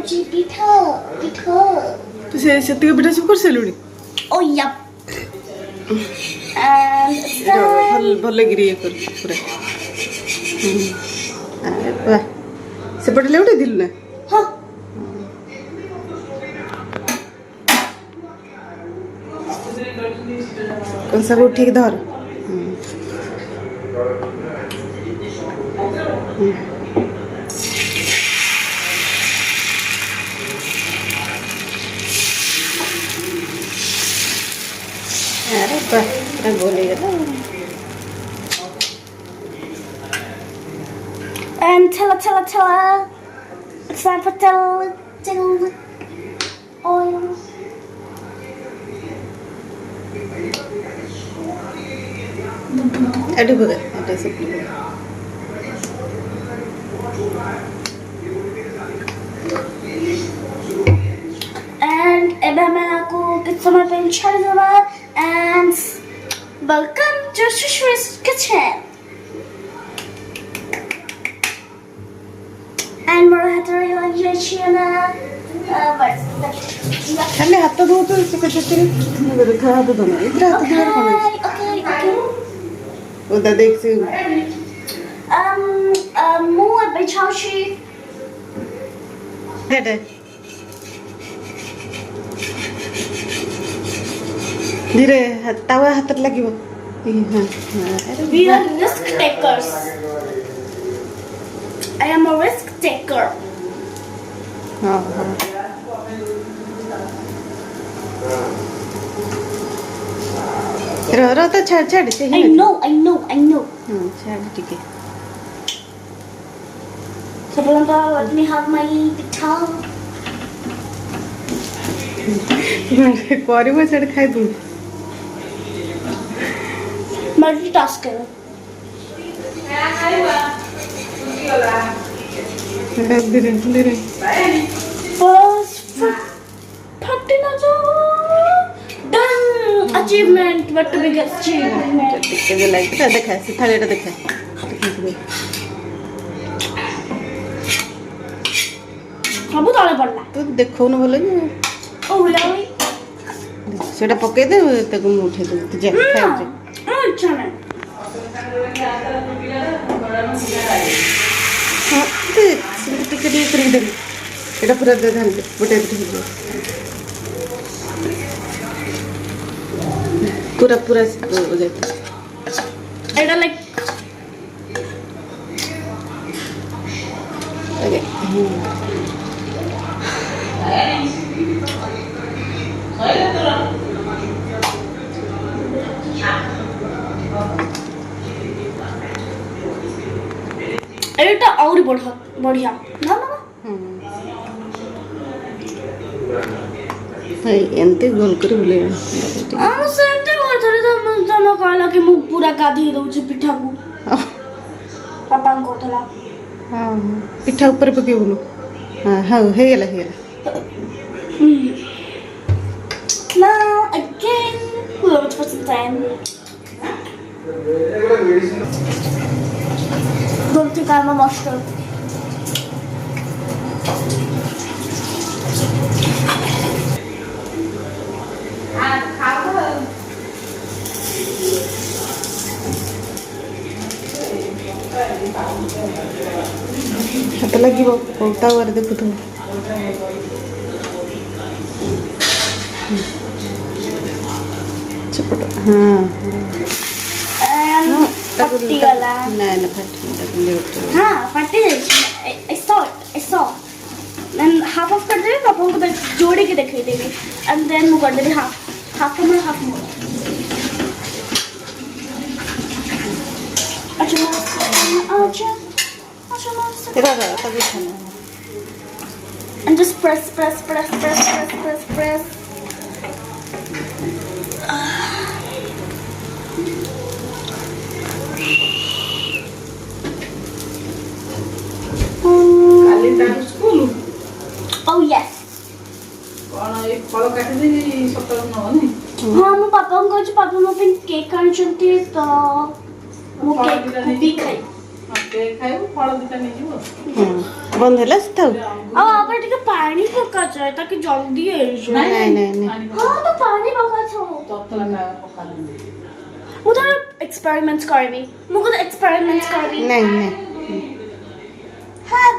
होची पिठा पिठा तू से पिठा सब कर सेलुडी ओ या एंड भल गिरी ये कर पूरा अरे वाह से पटले उठे दिल ना हां कौन सा ठीक धर अरे वाह बोलेगा and tell it's time for tell oil अड़ी बगे अटे सब and एबे मैं आपको कुछ समय पे छाड़ दूँगा and welcome to Shishri's kitchen and we're at the China खाली हाथ दो तो इसके चक्कर मेरे हाथ दो ना इधर हाथ दो कौन okay उधर देख से मुँह पे चाची हेड धीरे तावा हाथ लगी वो हाँ we are risk takers I am a risk taker हाँ हाँ रो तो छाड़ छाड़ I know छाड़ ठीक है sebelum itu let me have my pita कोरी में छाड़ खाई तू multitasking धीरे धीरे बस फटे ना जाओ done achievement what to be achievement ठीक है लाइक तो देखा है थाली टा देखा सब तले पड़ला तो देखो न बोले oh really सेटा पके दे तक मु उठे दे तू जा खा जा चले हां दे टिके दे करी दे एटा पूरा दे धान दे बटे दे पूरा पूरा हो जाता एटा लाइक ओके एटा और बढ़िया ना ना भाई एंते गोल कर बोले हम सेंटे थोड़ी तो तनो कहला कि मु पूरा गाधी दउची पिठा को पापा को तला हां पिठा ऊपर पके बोलो हां हां हे गेला now again we'll wait for some time don't think I'm a monster हाथ लगी कोटा वाले देखो तुम चपट हाँ फटी गला ना ना फट हाँ फटी I saw then half of कर दे पापा को जोड़े के दिखाई देगी and then वो कर दे half more अच्छा तेरा तभी खाना and just press oh yes कौन एक फल काटी दे सप्ताह न होनी हाँ मो पापा को पापा मो पे केक आनी चलती तो मो केक भी खाई କେକ୍ ଖାଇବୁ ଫଳ ଦିଟା ନେଇଯିବୁ ବନ୍ଦ ହେଲା ସେ ଥାଉ ଆଉ ଆଗ ଟିକେ ପାଣି ପକାଯାଏ ତାକି ଜଲ୍ଦି ହେଇଯିବ ନାଇଁ ନାଇଁ ନାଇଁ ହଁ ତ ପାଣି ପକାଛ ତତଲା ଖାଇବା ପକାଲି ମୁଁ ତ ଏକ୍ସପେରିମେଣ୍ଟସ୍ କରିବି ମୁଁ କଣ ଏକ୍ସପେରିମେଣ୍ଟସ୍ କରିବି ନାଇଁ ନାଇଁ ହଁ